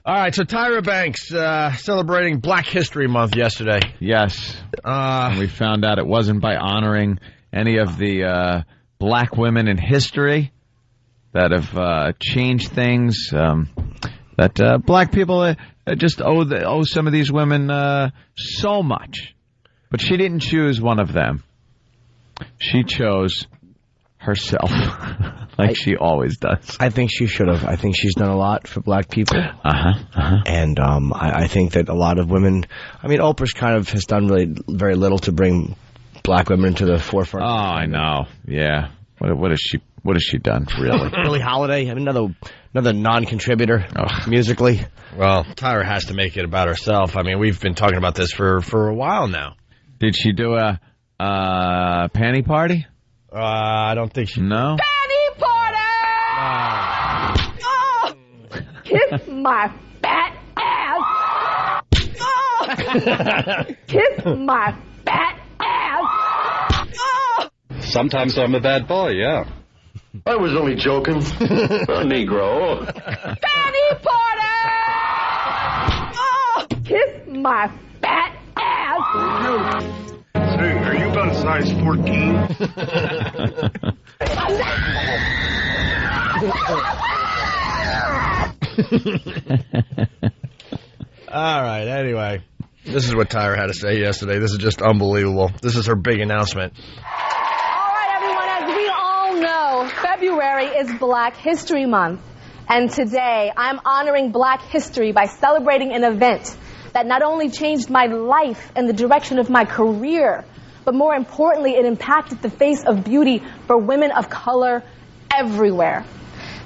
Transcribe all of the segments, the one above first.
All right, so Tyra Banks celebrating Black History Month yesterday. Yes. And we found out it wasn't by honoring any of the black women in history that have changed things, that black people just owe some of these women so much. But she didn't choose one of them. She chose herself, she always does. I think she should have. I think she's done a lot for black people. And I think that a lot of women, Oprah's kind of has done really very little to bring black women into the forefront. Oh, I know. Yeah. What has she done, really? Billie Holiday, another non-contributor musically. Well, Tyra has to make it about herself. We've been talking about this for a while now. Did she do a panty party? I don't think she... No? Panty party! Oh, kiss my fat ass! Oh, kiss my fat ass! Oh. Sometimes I'm a bad boy, yeah. I was only joking. A Negro. Panty party! Oh, kiss my fat ass! Say, are you about size 14? All right, anyway. This is what Tyra had to say yesterday. This is just unbelievable. This is her big announcement. All right, everyone, as we all know, February is Black History Month. And today, I'm honoring Black history by celebrating an event that not only changed my life and the direction of my career, but more importantly, it impacted the face of beauty for women of color everywhere.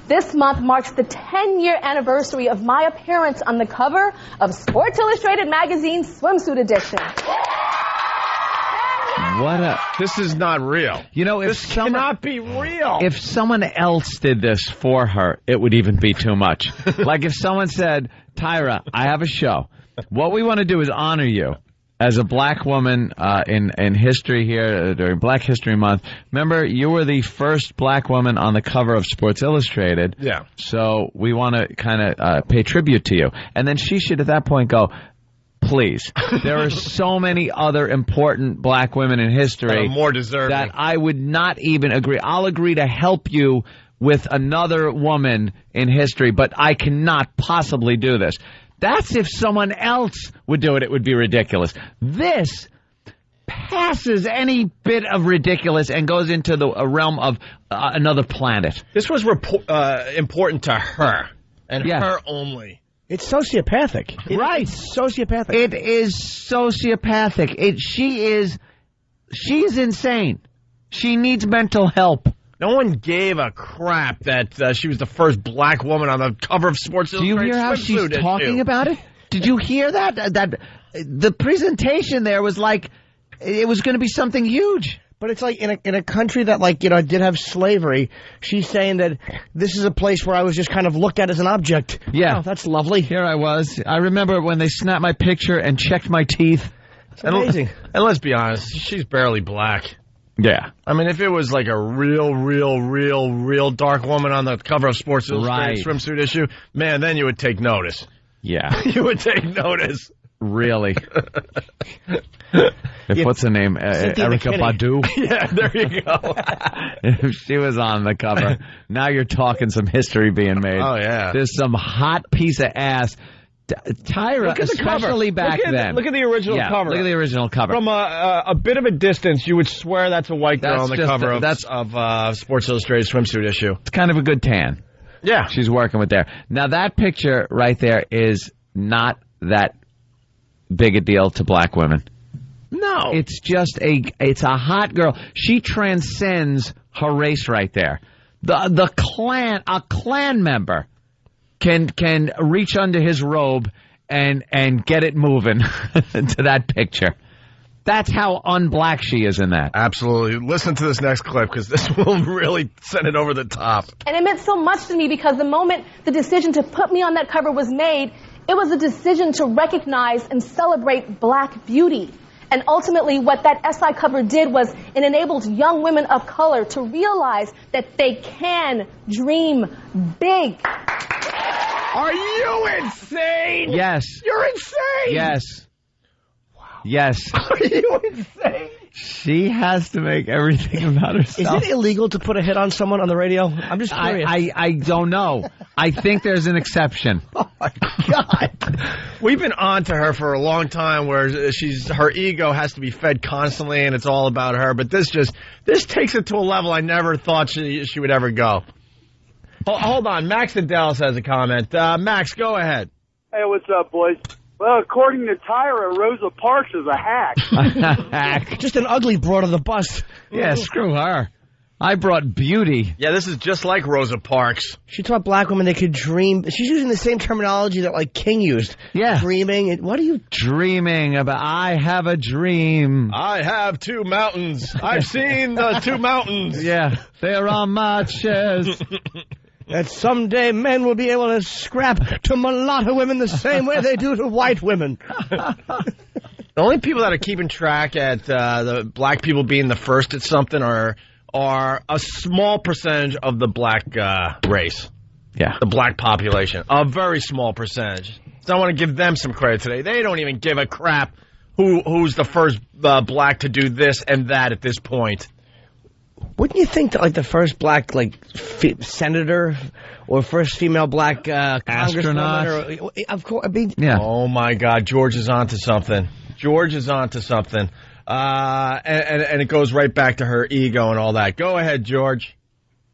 This month marks the 10-year anniversary of my appearance on the cover of Sports Illustrated magazine's swimsuit edition. This is not real. This cannot be real. If someone else did this for her, it would even be too much. Like if someone said, Tyra, I have a show. What we want to do is honor you as a black woman in history here during Black History Month. Remember, you were the first black woman on the cover of Sports Illustrated. Yeah. So we want to kind of pay tribute to you. And then she should at that point go, please, there are so many other important black women in history more deserving that I would not even agree. I'll agree to help you with another woman in history, but I cannot possibly do this. That's if someone else would do it, it would be ridiculous. This passes any bit of ridiculous and goes into the realm of another planet. This was important to her and her only. It's sociopathic. Right. It's sociopathic. It is sociopathic. She's insane. She needs mental help. No one gave a crap that she was the first black woman on the cover of Sports Illustrated. Do you hear how she's talking about it? Did you hear that? That the presentation there was like it was going to be something huge. But it's like in a country that did have slavery, she's saying that this is a place where I was just kind of looked at as an object. Yeah. Oh, that's lovely. Here I was. I remember when they snapped my picture and checked my teeth. It's amazing. And let's be honest, she's barely black. Yeah. If it was like a real dark woman on the cover of Sports Illustrated swimsuit issue, man, then you would take notice. Yeah. You would take notice. Really. What's her name? Erykah Badu? Yeah, there you go. If she was on the cover, now you're talking some history being made. Oh, yeah. There's some hot piece of ass. Tyra, especially back then. Look at the original cover. Look at the original cover. From a bit of a distance, you would swear that's a white girl on the cover of Sports Illustrated swimsuit issue. It's kind of a good tan. Yeah. She's working with there. Now, that picture right there is not that big a deal to black women. No. It's just it's a hot girl. She transcends her race right there. A Klan member can reach under his robe and get it moving to that picture. That's how unblack she is in that. Absolutely. Listen to this next clip because this will really send it over the top. And it meant so much to me because the moment the decision to put me on that cover was made, it was a decision to recognize and celebrate black beauty. And ultimately, what that SI cover did was it enabled young women of color to realize that they can dream big. Are you insane? Yes. You're insane. Yes. Wow. Yes. Are you insane? She has to make everything about herself. Is it illegal to put a hit on someone on the radio? I'm just curious. I don't know. I think there's an exception. Oh, my God. We've been on to her for a long time where her ego has to be fed constantly and it's all about her. But this takes it to a level I never thought she would ever go. Hold on. Max in Dallas has a comment. Max, go ahead. Hey, what's up, boys? Well, according to Tyra, Rosa Parks is a hack. Hack. Just an ugly broad of the bus. Yeah, screw her. I brought beauty. Yeah, this is just like Rosa Parks. She taught black women they could dream. She's using the same terminology that, like, King used. Yeah. Dreaming. What are you... Dreaming about, I have a dream. I have 2 mountains. I've seen the 2 mountains. Yeah, they're on my chest. That someday men will be able to scrap to mulatto women the same way they do to white women. The only people that are keeping track at the black people being the first at something are a small percentage of the black race. Yeah. The black population. A very small percentage. So I want to give them some credit today. They don't even give a crap who's the first black to do this and that at this point. Wouldn't you think that, like, the first black, like, senator or first female black astronaut? Or, of course, yeah. Oh, my God. George is onto something. George is onto something. And it goes right back to her ego and all that. Go ahead, George.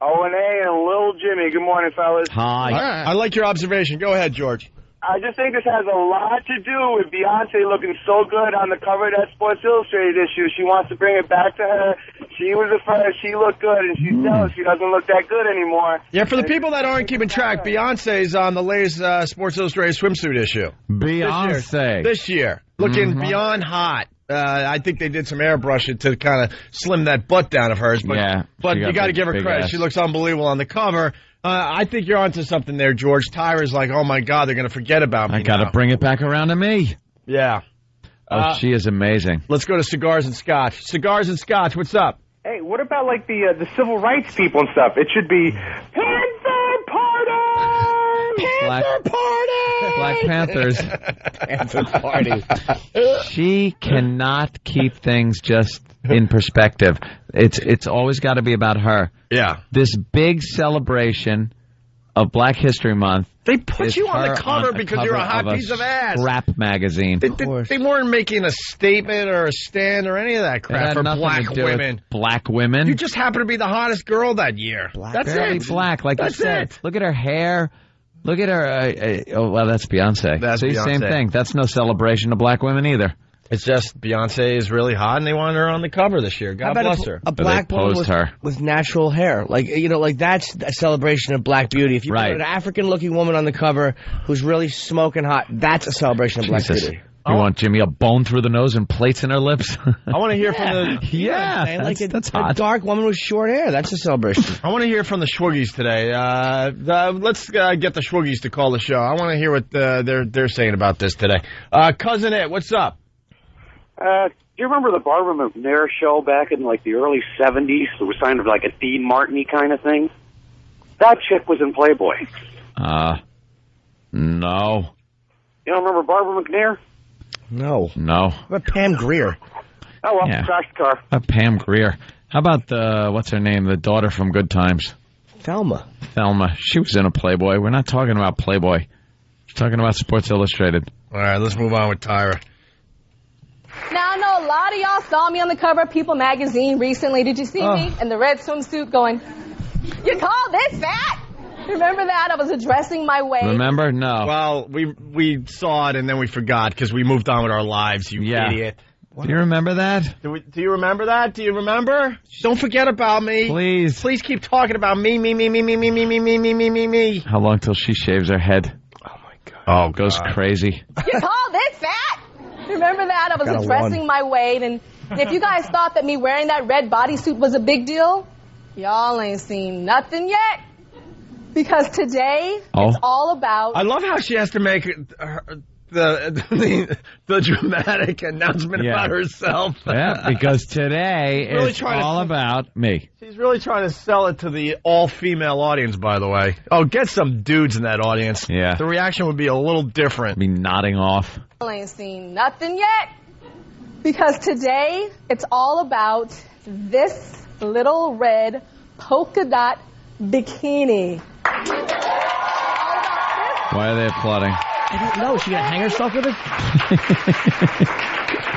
O&A and Lil Jimmy. Good morning, fellas. Hi. Right. I like your observation. Go ahead, George. I just think this has a lot to do with Beyonce looking so good on the cover of that Sports Illustrated issue. She wants to bring it back to her. She was the first. She looked good, and she's jealous she doesn't look that good anymore. Yeah, for the people that aren't keeping track, Beyonce's on the latest Sports Illustrated swimsuit issue. Beyonce. This year. Looking beyond hot. I think they did some airbrushing to kind of slim that butt down of hers. But, yeah, but you got to give her credit. Ass. She looks unbelievable on the cover. I think you're onto something there, George. Tyra's like, oh, my God, they're going to forget about me I got to bring it back around to me. Yeah. Oh, she is amazing. Let's go to Cigars and Scotch. Cigars and Scotch, what's up? Hey, what about, like, the civil rights people and stuff? It should be Panther Party! Panther Party! Black Panthers. Panther Party. She cannot keep things just in perspective. It's always got to be about her. Yeah. This big celebration of Black History Month. They put you on the cover because you're a hot piece of ass. Rap magazine. They weren't making a statement or a stand or any of that crap for black women. Black women. You just happen to be the hottest girl that year. Black. That's it. Black, like That's you said. it. Look at her hair. Look at her. Oh, well, that's Beyonce. That's Beyonce. Same thing. That's no celebration of black women either. It's just Beyonce is really hot, and they wanted her on the cover this year. God bless her. A black woman with natural hair. Like, you know, like that's a celebration of black beauty. If you put an African-looking woman on the cover who's really smoking hot, that's a celebration of black beauty. You want Jimmy a bone through the nose and plates in her lips? I want to hear from the... Yeah, that's hot. A dark woman with short hair. That's a celebration. I want to hear from the Schwoogies today. Let's get the Schwoogies to call the show. I want to hear what they're saying about this today. Cousin Ed, what's up? Do you remember the Barbara McNair show back in, like, the early 70s? It was kind of like a Dean Martin-y kind of thing. That chick was in Playboy. No. You don't remember Barbara McNair? No. What about Pam Grier? Oh, well, crash the car. Pam Grier. How about what's her name? The daughter from Good Times. Thelma. She was in a Playboy. We're not talking about Playboy. We're talking about Sports Illustrated. All right, let's move on with Tyra. Now, I know a lot of y'all saw me on the cover of People magazine recently. Did you see me in the red swimsuit going, you call this fat? Remember that? I was addressing my weight. Remember? No. Well, we saw it and then we forgot because we moved on with our lives, you idiot. Do you remember that? Do you remember that? Do you remember? Don't forget about me. Please. Please keep talking about me. How long till she shaves her head? Oh, my God. Oh, goes crazy. You call this fat? Remember that? I was addressing my weight, and if you guys thought that me wearing that red bodysuit was a big deal, y'all ain't seen nothing yet. Because today, it's all about... I love how she has to make the dramatic announcement about herself. Yeah, because today really it's all about me. She's really trying to sell it to the all-female audience, by the way. Oh, get some dudes in that audience. Yeah. The reaction would be a little different. Be nodding off. I ain't seen nothing yet. Because today, it's all about this little red polka dot bikini. Why are they applauding? I don't know. Is she going to hang herself with it?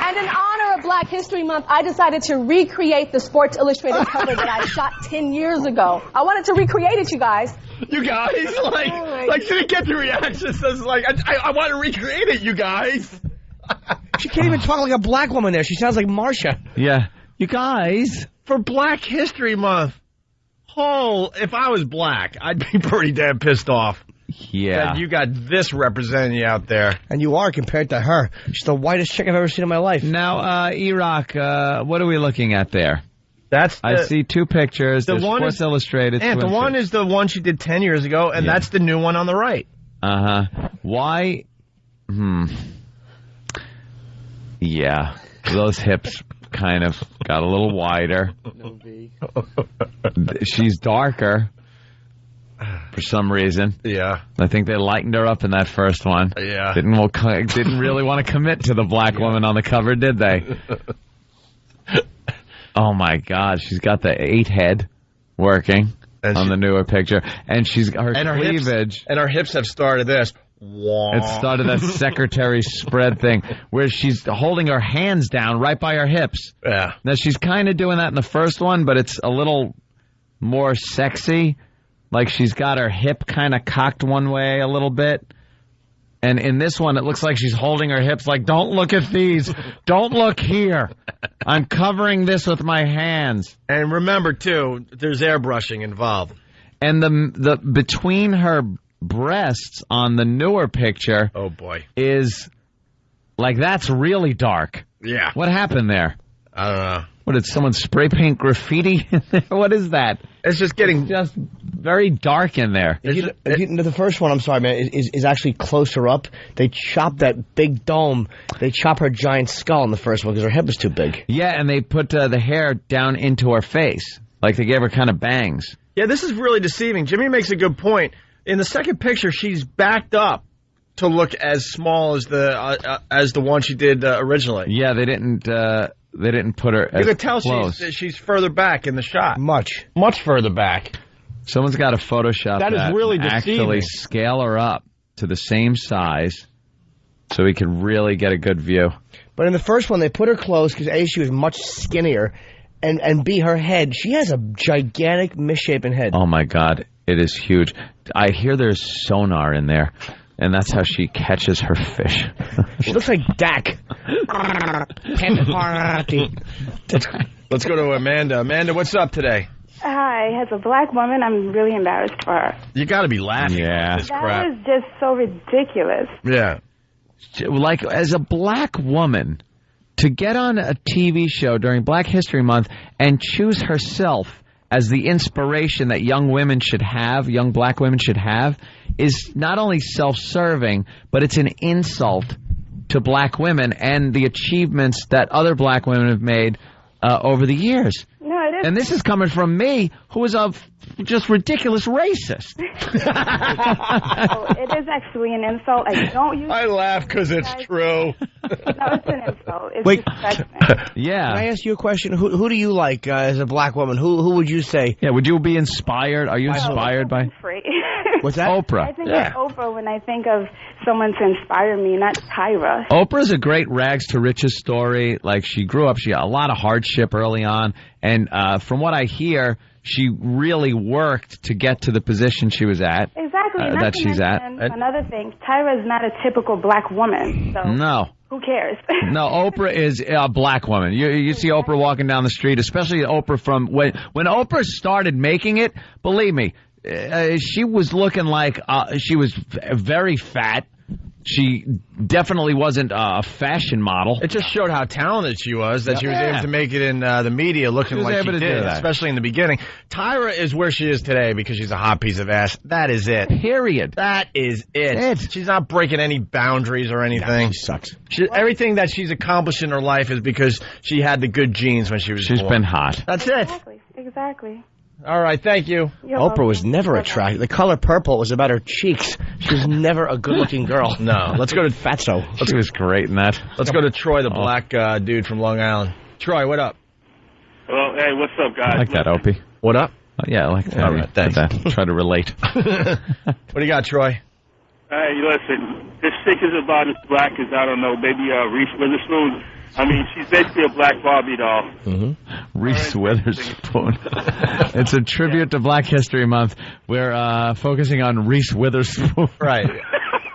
And in honor of Black History Month, I decided to recreate the Sports Illustrated cover that I shot 10 years ago. I wanted to recreate it, you guys. You guys, she didn't get the reaction. Says I want to recreate it, you guys. She can't even talk like a black woman there. She sounds like Marsha. Yeah. You guys. For Black History Month. Oh, if I was black, I'd be pretty damn pissed off. Yeah. That you got this representing you out there. And you are compared to her. She's the whitest chick I've ever seen in my life. Now, Iraq, what are we looking at there? I see two pictures. The one Sports Illustrated. And the one is the one she did 10 years ago, and that's the new one on the right. Uh-huh. Why? Yeah. Those hips kind of got a little wider. No V. She's darker for some reason. Yeah. I think they lightened her up in that first one. Yeah. Didn't really want to commit to the black woman on the cover, did they? Oh, my God. She's got the 8 head working on the newer picture. And she's her cleavage. Her hips have started this. It started that secretary spread thing where she's holding her hands down right by her hips. Yeah. Now, she's kind of doing that in the first one, but it's a little more sexy. Like she's got her hip kind of cocked one way a little bit. And in this one, it looks like she's holding her hips like, don't look at these. Don't look here. I'm covering this with my hands. And remember, too, there's airbrushing involved. And the between her breasts on the newer picture, oh boy, is like that's really dark. Yeah. What happened there? I don't know. What, did someone spray paint graffiti in there? What is that? It's just getting just very dark in there. The first one, I'm sorry, man, is actually closer up. They chop that big dome. They chop her giant skull in the first one because her head was too big. Yeah, and they put the hair down into her face. Like they gave her kind of bangs. Yeah, this is really deceiving. Jimmy makes a good point. In the second picture, she's backed up to look as small as the one she did originally. Yeah, they didn't put her as you could tell close. she's further back in the shot. Much further back. Someone's got to Photoshop that. That is really deceiving. Actually scale her up to the same size so we can really get a good view. But in the first one, they put her close because A, she was much skinnier, and B, her head, she has a gigantic misshapen head. Oh, my God. It is huge. I hear there's sonar in there, and that's how she catches her fish. She looks like Dak. Let's go to Amanda. Amanda, what's up today? Hi. As a black woman, I'm really embarrassed for her. You got to be laughing at this crap. That was just so ridiculous. Yeah. Like, as a black woman, to get on a TV show during Black History Month and choose herself as the inspiration that young women should have, young black women should have, is not only self-serving, but it's an insult to black women and the achievements that other black women have made over the years. No, it is. And this is coming from me, who is a just ridiculous racist. Oh, it is actually an insult. I laugh because it's true. No, it's an insult. It's disgusting. Yeah. Can I ask you a question? Who do you like as a black woman? Who would you say? Yeah, would you be inspired? Are you inspired by? What's that? Oprah. I think of Oprah when I think of someone to inspire me, not Tyra. Oprah's a great rags to riches story. Like, she grew up, she had a lot of hardship early on, and from what I hear, she really worked to get to the position she was at. Exactly. That she's at. Another thing, Tyra is not a typical black woman. So no. Who cares? No, Oprah is a black woman. You see Oprah walking down the street, especially Oprah from when Oprah started making it, believe me, she was looking like she was very fat. She definitely wasn't a fashion model. It just showed how talented she was, that she was able to make it in the media looking like she did, especially in the beginning. Tyra is where she is today because she's a hot piece of ass. That is it. Period. That is it. She's not breaking any boundaries or anything. No, she sucks. Everything that she's accomplished in her life is because she had the good genes when she was born. She's been hot. That's it. Exactly. All right, thank you. Oprah was never attractive. The color purple was about her cheeks. She was never a good-looking girl. No. Let's go to Fatso. She was great in that. Let's go to Troy, the black dude from Long Island. Troy, what up? Well, hey, what's up, guys? I like that, Opie. What up? Yeah, I like that. All right, thanks. Try to relate. What do you got, Troy? Hey, listen, this chick is about as black as, I don't know, maybe Reese Witherspoon. I mean, she's basically a black Barbie doll. Mm-hmm. Reese Witherspoon. It's a tribute to Black History Month. We're focusing on Reese Witherspoon. Right.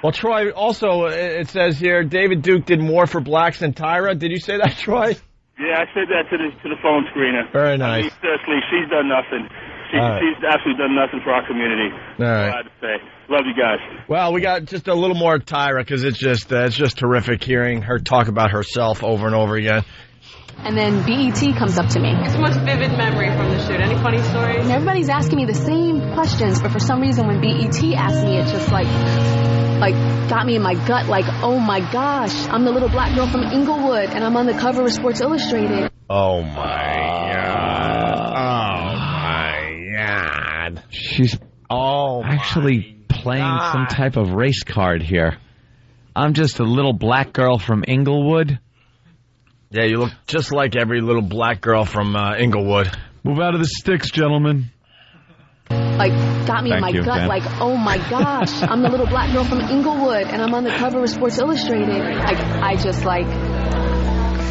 Well, Troy, also, it says here, David Duke did more for blacks than Tyra. Did you say that, Troy? Yeah, I said that to the phone screener. Very nice. I mean, seriously, she's done nothing. She's absolutely done nothing for our community. All right. I have to say. Love you guys. Well, we got just a little more Tyra because it's just terrific hearing her talk about herself over and over again. And then BET comes up to me. It's the most vivid memory from the shoot. Any funny stories? And everybody's asking me the same questions, but for some reason when BET asked me, it just like got me in my gut, like, oh my gosh, I'm the little black girl from Inglewood, and I'm on the cover of Sports Illustrated. Oh my God. Oh my God. She's actually playing some type of race card here. I'm just a little black girl from Inglewood. Yeah, you look just like every little black girl from Inglewood. Move out of the sticks, gentlemen. Like, got me in my gut, like, oh my gosh, I'm the little black girl from Inglewood, and I'm on the cover of Sports Illustrated. I just, like,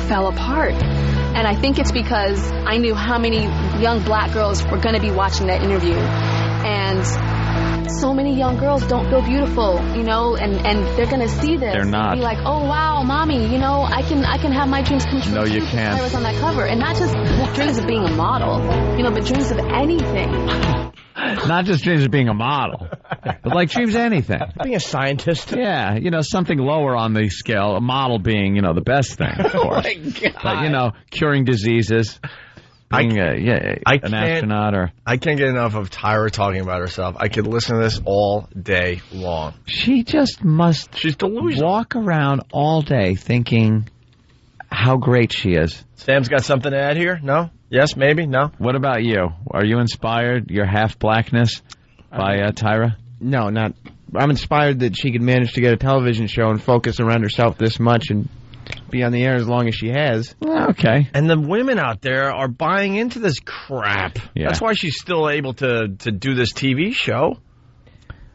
fell apart. And I think it's because I knew how many young black girls were going to be watching that interview. And so many young girls don't feel beautiful, you know, and they're going to see this. They're not. And be like, oh, wow, mommy, you know, I can have my dreams come true. No, you can't. I was on that cover. And not just dreams of being a model, you know, but dreams of anything. Not just dreams of being a model, but like dreams of anything. Being a scientist. Yeah, you know, something lower on the scale. A model being, you know, the best thing, of course. Oh, my God. But, you know, curing diseases. Being an astronaut or... I can't get enough of Tyra talking about herself. I could listen to this all day long. She just must... She's delusional. Walk around all day thinking how great she is. Sam's got something to add here? No? Yes, maybe? No? What about you? Are you inspired, your half-blackness, by Tyra? No, not... I'm inspired that she could manage to get a television show and focus around herself this much and be on the air as long as she has. Okay. And the women out there are buying into this crap. Yeah. That's why she's still able to do this TV show.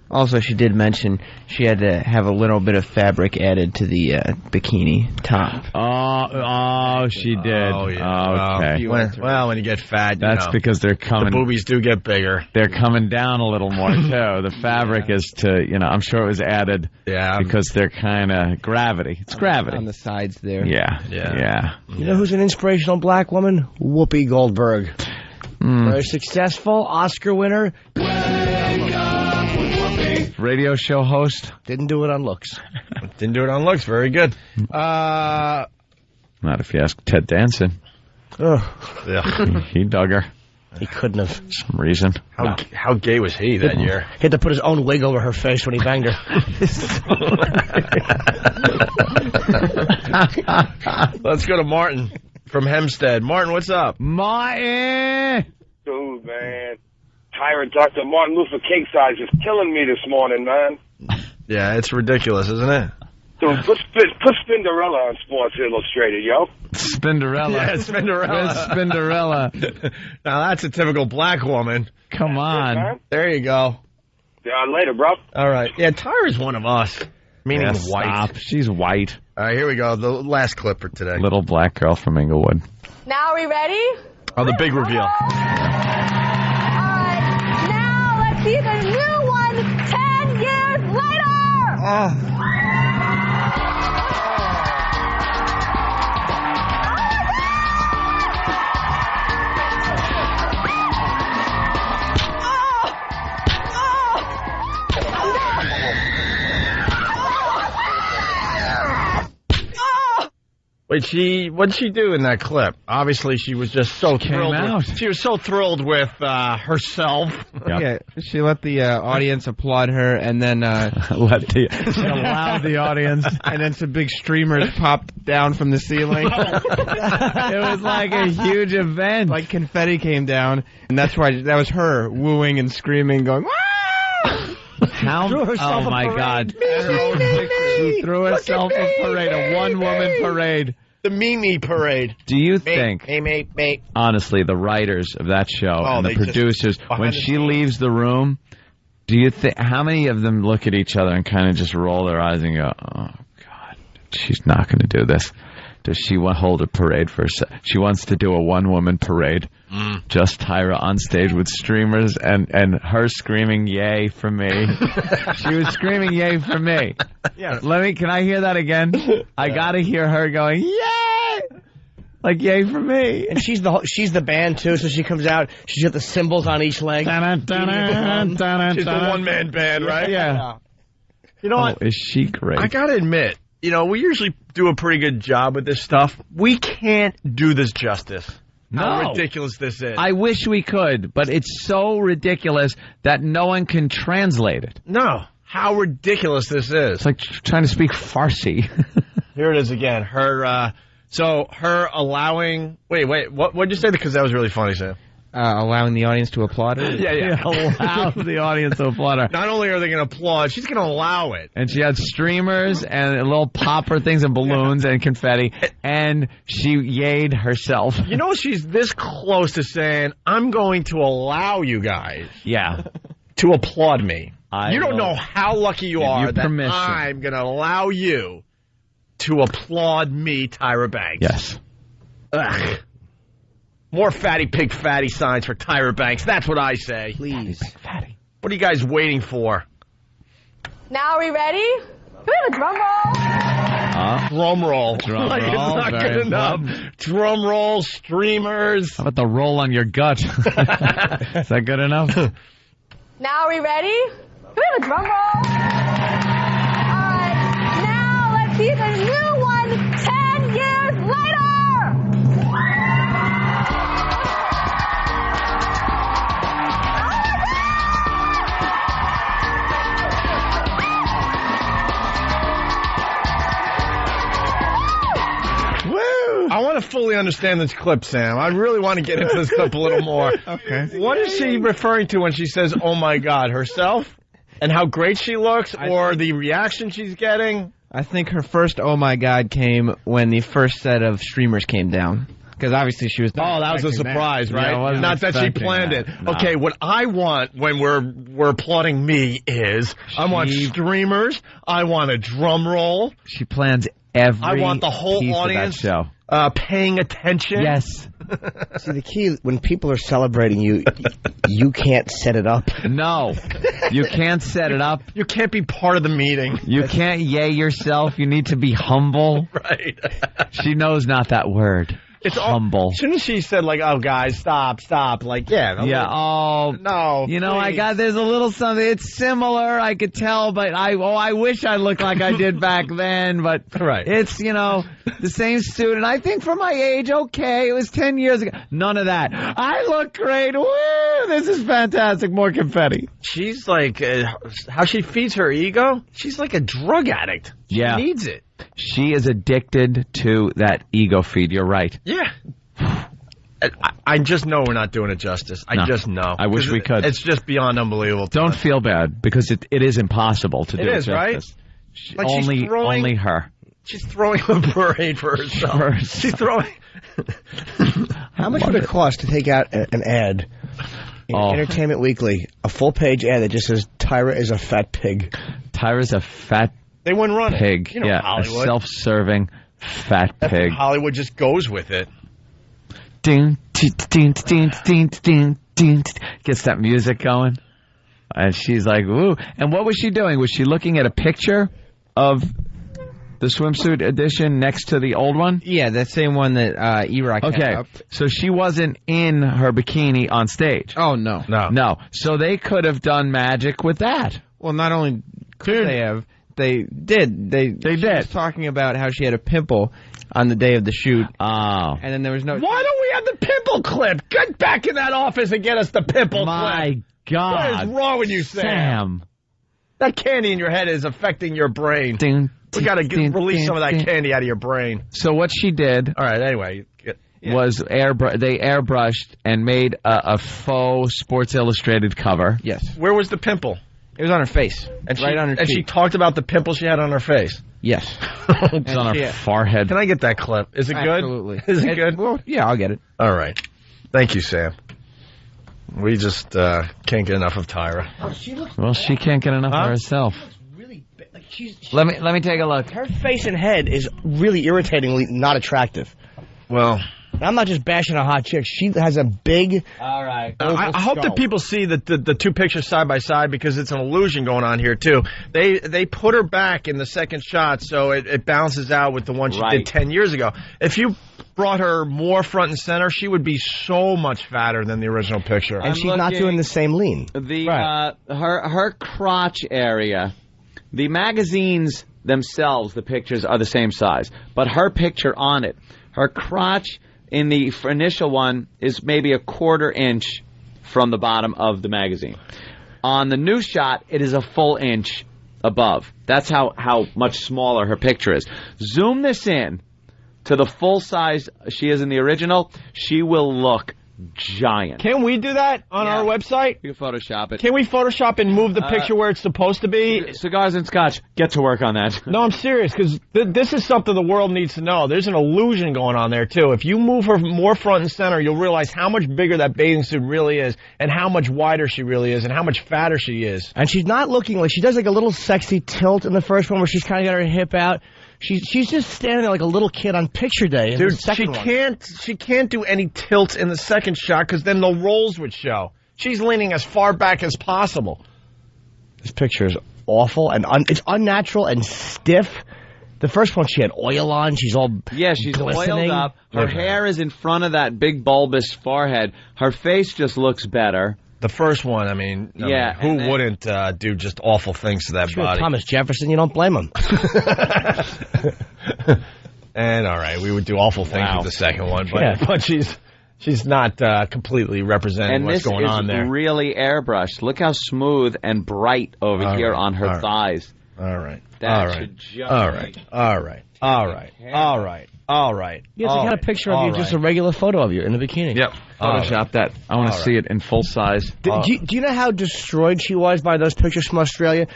Also, she did mention she had to have a little bit of fabric added to the bikini top. Oh, she did. Oh, yeah. Okay. When you get fat, that's because they're coming. The boobies do get bigger. They're coming down a little more, too. The fabric is to, you know, I'm sure it was added because they're kind of gravity. It's gravity. On the sides there. Yeah. You know who's an inspirational black woman? Whoopi Goldberg. Very successful, Oscar winner. Radio show host. Didn't do it on looks. Didn't do it on looks. Very good. Not if you ask Ted Danson. He dug her. He couldn't have. Some reason. How gay was he that year? He had to put his own wig over her face when he banged her. Let's go to Martin from Hempstead. Martin, what's up? Martin! Dude, man. Tyra Dr. Martin Luther King size is killing me this morning, man. Yeah, it's ridiculous, isn't it? Dude, put Spinderella on Sports Illustrated, yo. Spinderella. Yeah, Spinderella. Spinderella. Now, that's a typical black woman. Come on. Good, there you go. Yeah, later, bro. All right. Yeah, Tyra's one of us. Meaning white. Stop. She's white. All right, here we go. The last clip for today. Little black girl from Inglewood. Now are we ready? Oh, the big reveal. See the new one 10 years later! Wait, what did she do in that clip? Obviously, she was just so thrilled. She was so thrilled with herself. Yep. Yeah, she let the audience applaud her, and then she allowed the audience, and then some big streamers popped down from the ceiling. It was like a huge event. Like confetti came down, and that was her wooing and screaming, going, "Wow!" Oh my God! She threw herself a parade, a one-woman parade. The Mimi parade. Do you think, mate, honestly, the writers of that show and the producers, when she leaves the room, do you think how many of them look at each other and kind of just roll their eyes and go, "Oh God, she's not going to do this"? Does she want to hold a parade for herself? She wants to do a one-woman parade. Just Tyra on stage with streamers and her screaming "Yay for me." She was screaming "Yay for me." Yeah. Can I hear that again? I gotta hear her going "Yay!" Like "Yay for me." And she's the band too, so she comes out. She's got the cymbals on each leg. She's the one-man band, right? Yeah. You know what? Is she great? I gotta admit, we usually do a pretty good job with this stuff. We can't do this justice. No. How ridiculous this is. I wish we could, but it's so ridiculous that no one can translate it. No. How ridiculous this is. It's like trying to speak Farsi. Here it is again. Her allowing... Wait, what'd you say? Because that was really funny, Sam. Allowing the audience to applaud her? Yeah. Allow the audience to applaud her. Not only are they going to applaud, she's going to allow it. And she had streamers and little popper things and balloons and confetti, and she yayed herself. She's this close to saying, I'm going to allow you guys to applaud me. You don't know how lucky you are that I'm going to allow you to applaud me, Tyra Banks. Yes. Ugh. More fatty pig fatty signs for Tyra Banks. That's what I say. Please. Fatty. What are you guys waiting for? Now are we ready? Can we have a drum roll? Drum roll. Drum like roll. It's not good enough. Drum roll, streamers. How about the roll on your gut? Is that good enough? Now are we ready? Can we have a drum roll? All right. Now let's see the new one 10 years later. I want to fully understand this clip, Sam. I really want to get into this clip a little more. Okay. What is she referring to when she says, "Oh my God," herself? And how great she looks, or the reaction she's getting? I think her first "Oh my God" came when the first set of streamers came down. Because obviously she was... Oh, that was a surprise, right? Yeah, not that she planned it. No. Okay, what I want when we're applauding me is I want streamers. I want a drum roll. She plans every I want the whole piece audience of that show. Paying attention. Yes. See, the key, when people are celebrating you, you can't set it up. No. You can't set it up. You can't be part of the meeting. You can't yay yourself. You need to be humble. Right. She knows not that word. It's humble. Shouldn't she said like, "Oh guys, stop." Like, yeah. Oh no. Please. There's a little something. It's similar. I could tell, but I wish I looked like I did back then. But right. It's the same student. I think for my age, okay, it was 10 years ago. None of that. I look great. Woo! This is fantastic. More confetti. She's like how she feeds her ego. She's like a drug addict. She needs it. She is addicted to that ego feed. You're right. Yeah. I just know we're not doing it justice. I just know. I wish we could. It's just beyond unbelievable. Don't feel bad, because it is impossible to do it justice. Right? Like only her. She's throwing a parade for herself. She's throwing... How much would it cost to take out an ad in Entertainment Weekly, a full-page ad that just says, "Tyra is a fat pig"? Tyra's a fat They wouldn't run pig. it. Hollywood. A self-serving fat pig. Hollywood just goes with it. Ding, ding, ding, ding, ding, ding, ding. Gets that music going. And she's like, ooh. And what was she doing? Was she looking at a picture of the swimsuit edition next to the old one? Yeah, that same one that E-Rock had up. So she wasn't in her bikini on stage. Oh, no. No. So they could have done magic with that. Well, not only could they have, they did. They did. She was talking about how she had a pimple on the day of the shoot. Oh. And then there was no... Why don't we have the pimple clip? Get back in that office and get us the pimple clip. My God. What is wrong with you, Sam? That candy in your head is affecting your brain. We got to release some of that candy out of your brain. So what she did... All right, anyway... was they airbrushed and made a faux Sports Illustrated cover. Yes. Where was the pimple? It was on her face. And right on her cheek. And she talked about the pimple she had on her face. Yes. It's on her forehead. Can I get that clip? Is it good? Absolutely. Is it good? Well, yeah, I'll get it. All right. Thank you, Sam. We just can't get enough of Tyra. Well, she can't get enough of herself. Let me take a look. Her face and head is really irritatingly not attractive. Well... I'm not just bashing a hot chick. She has a big... All right. I hope that people see the two pictures side by side because it's an illusion going on here, too. They put her back in the second shot, so it balances out with the one she did 10 years ago. If you brought her more front and center, she would be so much fatter than the original picture. And she's not doing the same lean. Her crotch area, the magazines themselves, the pictures are the same size, but her picture on it, her crotch... in the initial one is maybe a 1/4 inch from the bottom of the magazine. On the new shot, it is a full inch above. That's how much smaller her picture is. Zoom this in to the full size she is in the original. She will look giant. Can we do that on our website? You can Photoshop it. Can we Photoshop and move the picture where it's supposed to be? Cigars and Scotch, get to work on that. No, I'm serious, because this is something the world needs to know. There's an illusion going on there, too. If you move her more front and center, you'll realize how much bigger that bathing suit really is, and how much wider she really is, and how much fatter she is. And she's not looking like... She does like a little sexy tilt in the first one where she's kind of got her hip out. She's just standing there like a little kid on picture day. In the second she can't do any tilts in the second shot because then the rolls would show. She's leaning as far back as possible. This picture is awful and it's unnatural and stiff. The first one she had oil on. She's all she's oiled up. Her hair is in front of that big bulbous forehead. Her face just looks better. The first one, I mean, who wouldn't do just awful things to that body? Thomas Jefferson, you don't blame him. And all right, we would do awful things with the second one, but she's not completely representing what's going on there. And this is really airbrushed. Look how smooth and bright over here on her thighs. All right. That should just All right. Yeah, they got a picture of you, just a regular photo of you in a bikini. Yep. Photoshop that. I want to see it in full size. Do you know how destroyed she was by those pictures from Australia?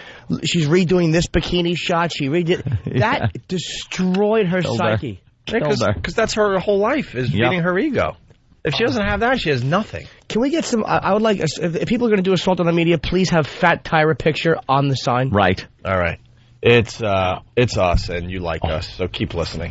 She's redoing this bikini shot. She redid that. Destroyed her psyche. Because that's her whole life is beating her ego. If she doesn't have that, she has nothing. Can we get some? I would like if people are going to do assault on the media, please have Fat Tyra picture on the sign. Right. All right. It's us, and you like us, so keep listening.